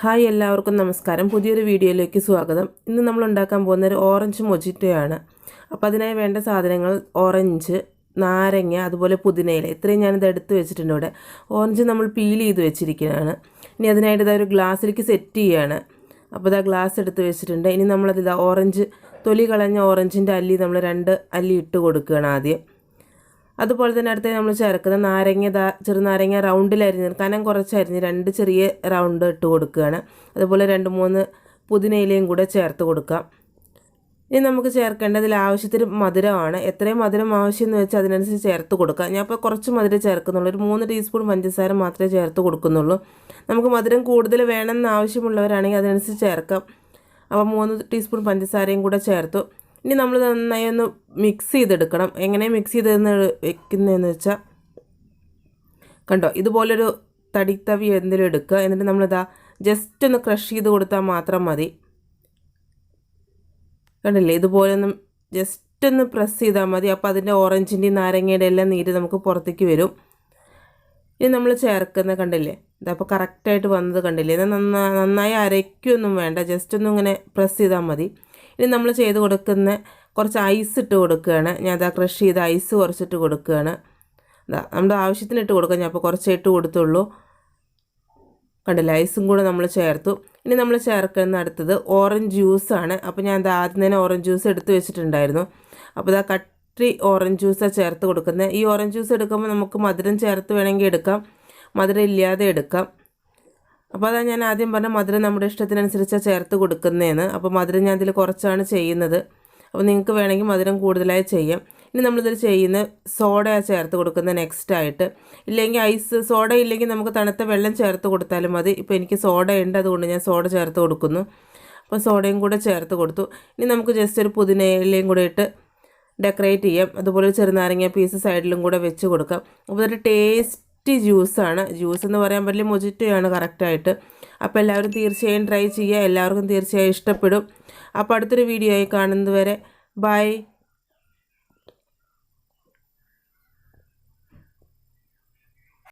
Hi എല്ലാവർക്കും നമസ്കാരം. പുതിയൊരു വീഡിയോയിലേക്ക് സ്വാഗതം. ഇന്ന് നമ്മൾ ഉണ്ടാക്കാൻ പോകുന്ന ഒരു ഓറഞ്ച് മൊജിറ്റോയാണ്. അപ്പോൾ അതിനായി വേണ്ട സാധനങ്ങൾ ഓറഞ്ച്, നാരങ്ങ, അതുപോലെ പുതിനയില. ഇത്രയും ഞാനിത് എടുത്ത് വെച്ചിട്ടുണ്ട് ഇവിടെ. ഓറഞ്ച് നമ്മൾ പീൽ ചെയ്ത് വെച്ചിരിക്കുന്നതാണ്. ഇനി അതിനായിട്ട് ഇതാ ഒരു ഗ്ലാസ്സിലേക്ക് സെറ്റ് ചെയ്യുകയാണ്. അപ്പോൾ ഇതാ ഗ്ലാസ് എടുത്ത് വെച്ചിട്ടുണ്ട്. ഇനി നമ്മളതിതാ ഓറഞ്ച് തൊലി കളഞ്ഞ ഓറഞ്ചിൻ്റെ അല്ലി നമ്മൾ 2 അല്ലി ഇട്ട് കൊടുക്കുകയാണ് ആദ്യം. അതുപോലെ തന്നെ അടുത്ത് നമ്മൾ ചേർക്കുന്ന നാരങ്ങ ചെറുനാരങ്ങ റൗണ്ടിലരിഞ്ഞ് കനം കുറച്ചരിഞ്ഞ് 2 ചെറിയ റൗണ്ട് ഇട്ട് കൊടുക്കുകയാണ്. അതുപോലെ 2-3 പുതിനയിലയും കൂടെ ചേർത്ത് കൊടുക്കാം. ഇനി നമുക്ക് ചേർക്കേണ്ടതിൽ ആവശ്യത്തിന് മധുരമാണ്. എത്രയും മധുരം ആവശ്യമെന്ന് വെച്ചാൽ അതിനനുസരിച്ച് ചേർത്ത് കൊടുക്കാം. ഞാൻ ഇപ്പോൾ കുറച്ച് മധുരം ചേർക്കുന്നുള്ളൂ. ഒരു 3 ടീസ്പൂൺ പഞ്ചസാര മാത്രമേ ചേർത്ത് കൊടുക്കുന്നുള്ളൂ. നമുക്ക് മധുരം കൂടുതൽ വേണമെന്ന് ആവശ്യമുള്ളവരാണെങ്കിൽ അതിനനുസരിച്ച് ചേർക്കാം. അപ്പോൾ 3 ടീസ്പൂൺ പഞ്ചസാരയും കൂടെ ചേർത്തു. ഇനി നമ്മൾ നന്നായി ഒന്ന് മിക്സ് ചെയ്തെടുക്കണം. എങ്ങനെ മിക്സ് ചെയ്തെന്ന് വെക്കുന്നതെന്ന് വെച്ചാൽ കണ്ടോ, ഇതുപോലൊരു തവി എന്തെങ്കിലും എടുക്കുക. എന്നിട്ട് നമ്മളിതാ ജസ്റ്റ് ഒന്ന് ക്രഷ് ചെയ്ത് കൊടുത്താൽ മാത്രം മതി. കണ്ടില്ലേ, ഇതുപോലെ ഒന്ന് ജസ്റ്റ് ഒന്ന് പ്രസ് ചെയ്താൽ മതി. അപ്പോൾ അതിൻ്റെ ഓറഞ്ചിൻ്റെയും നാരങ്ങയുടെ എല്ലാം നീര് നമുക്ക് പുറത്തേക്ക് വരും. ഇനി നമ്മൾ ചേർക്കുന്ന കണ്ടില്ലേ, ഇതപ്പോൾ കറക്റ്റായിട്ട് വന്നത് കണ്ടില്ലേ. നന്നായി അരയ്ക്കൊന്നും വേണ്ട, ജസ്റ്റ് ഒന്നും ഇങ്ങനെ പ്രസ് ചെയ്താൽ മതി. ഇനി നമ്മൾ ചെയ്ത് കൊടുക്കുന്ന കുറച്ച് ഐസ് ഇട്ട് കൊടുക്കുകയാണ്. ഞാൻ അതാ ക്രഷ് ചെയ്ത് ഐസ് കുറച്ചിട്ട് കൊടുക്കുകയാണ്. അതാ നമ്മുടെ ആവശ്യത്തിന് ഇട്ട് കൊടുക്കാം. ഞാൻ അപ്പോൾ കുറച്ചേ ഇട്ട് കൊടുത്തുള്ളൂ. കണ്ടില്ല, ഐസും കൂടെ നമ്മൾ ചേർത്തു. ഇനി നമ്മൾ ചേർക്കുന്ന അടുത്തത് ഓറഞ്ച് ജ്യൂസാണ്. അപ്പോൾ ഞാൻ അത് ആദ്യം തന്നെ ഓറഞ്ച് ജ്യൂസ് എടുത്ത് വെച്ചിട്ടുണ്ടായിരുന്നു. അപ്പോൾ ഇതാ കട്ടി ഓറഞ്ച് ജ്യൂസാണ് ചേർത്ത് കൊടുക്കുന്നത്. ഈ ഓറഞ്ച് ജ്യൂസ് എടുക്കുമ്പോൾ നമുക്ക് മധുരം ചേർത്ത് വേണമെങ്കിൽ എടുക്കാം, മധുരം ഇല്ലാതെ എടുക്കാം. അപ്പോൾ അതാ ഞാൻ ആദ്യം പറഞ്ഞ മധുരം നമ്മുടെ ഇഷ്ടത്തിനനുസരിച്ചാണ് ചേർത്ത് കൊടുക്കുന്നതെന്ന്. അപ്പോൾ മധുരം ഞാൻ ഇതിൽ കുറച്ചാണ് ചെയ്യുന്നത്. അപ്പോൾ നിങ്ങൾക്ക് വേണമെങ്കിൽ മധുരം കൂടുതലായി ചെയ്യാം. ഇനി നമ്മളിതിൽ ചെയ്യുന്ന സോഡയാണ് ചേർത്ത് കൊടുക്കുന്നത് നെക്സ്റ്റായിട്ട്. ഇല്ലെങ്കിൽ ഐസ് സോഡ ഇല്ലെങ്കിൽ നമുക്ക് തണുത്ത വെള്ളം ചേർത്ത് കൊടുത്താലും മതി. ഇപ്പോൾ എനിക്ക് സോഡ ഉണ്ട്, അതുകൊണ്ട് ഞാൻ സോഡ ചേർത്ത് കൊടുക്കുന്നു. അപ്പോൾ സോഡയും കൂടെ ചേർത്ത് കൊടുത്തു. ഇനി നമുക്ക് ജസ്റ്റ് ഒരു പുതിനയിലയും കൂടെ ഇട്ട് ഡെക്കറേറ്റ് ചെയ്യാം. അതുപോലെ ചെറുനാരങ്ങ പീസ് സൈഡിലും കൂടെ വെച്ച് കൊടുക്കാം. അപ്പോൾ ഒരു ടേസ്റ്റ് ജ്യൂസാണ്. ജ്യൂസ് എന്ന് പറയാൻ പറ്റില്ല, മൊജിറ്റോയാണ് കറക്റ്റായിട്ട്. അപ്പോൾ എല്ലാവരും തീർച്ചയായും ട്രൈ ചെയ്യുക. എല്ലാവർക്കും തീർച്ചയായും ഇഷ്ടപ്പെടും. അപ്പോൾ അടുത്തൊരു വീഡിയോ ആയി കാണുന്നത് വരെ ബൈ.